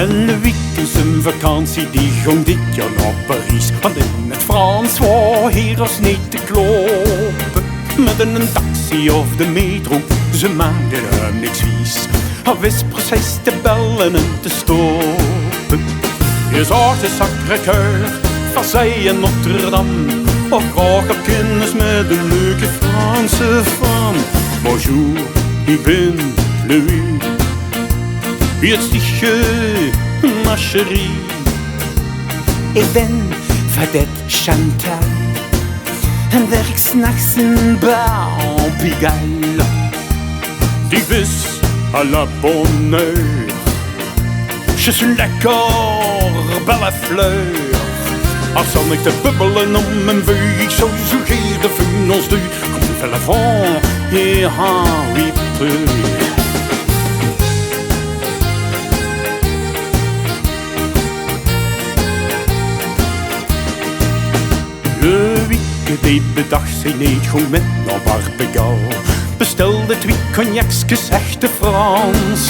En Louis zijn vakantie die ging dit jaar naar Parijs. Want in het Frans was hier als niet te kloppen. Met een taxi of de metro, ze maakten hem niks vies. Hij wist precies te bellen en te stoppen. Je zag de Sacré-Cœur, Versailles en Notre-Dame. Of graag op kennis met een leuke Franse femme. Bonjour, ik ben Louis. Jetzt stiche, ma chérie. Ik ben Vedette Chantal en werk s'nachts in bar en Pigalle. Die vis à la bonne heure. Je suis lekker, belle fleur. Als dan ik te bubbelen om mijn veug, zo sugeer de fun ons du. Comme fait la vent, et oui peu. Louis die bedacht zijn niet goed met naar Barbegal. Bestelde 2 cognacjes, echte Frans.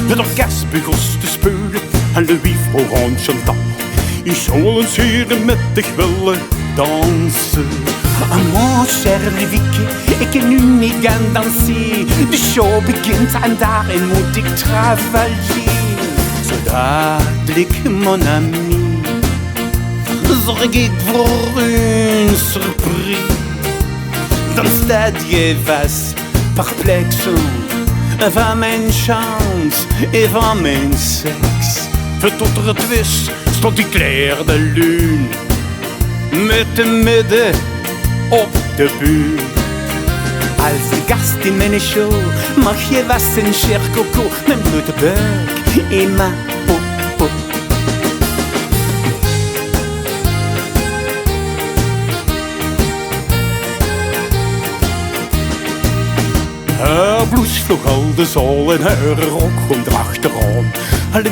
Het orkest begon te spelen en Louis vroeg aan Chantal: ik zou wel eens hier met dich willen dansen. Ah mon cher Louis, ik kan nu niet gaan dansen. De show begint en daarin moet ik travailler. Zo dadelijk, mon ami, zorg ik voor een surprise. Dan staat je vast, perplex van mijn chance en van mijn seks. Tot het wist stond ik clair de lune, met de midden op de buurt. Als gast in mijn show mag je wassen, cher coco, mijn blote buik en mijn popo. Haar blouse vloog al de zaal en haar rok komt erachteraan. Alle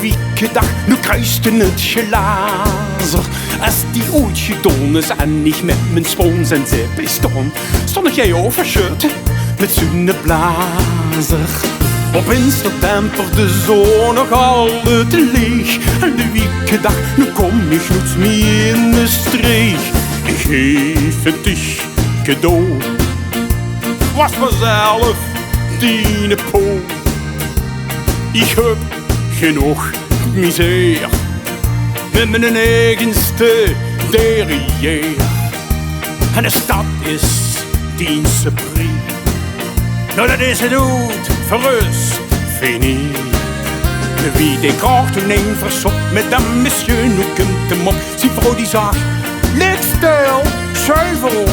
dag, nu kruiste het glazer. Als die ooit gedaan is en ik met mijn spons en zip is staan, stond jij overschut met zo'n blazer. Op Amsterdam per de zon nog altijd te leeg. En de dag, nu kom ik niet meer in de streek. Ik geef het dich cadeau. Was mezelf die po. Ik heb genoeg misère met mijn eigenste derrière. En de stad is dienste prix. Nou, dat is het goed, voor ons, fini. Wie die graag toen een verzocht, mesdames, messieurs, nu komt hem op. Zie vrouw die zag, licht stil, zuiver.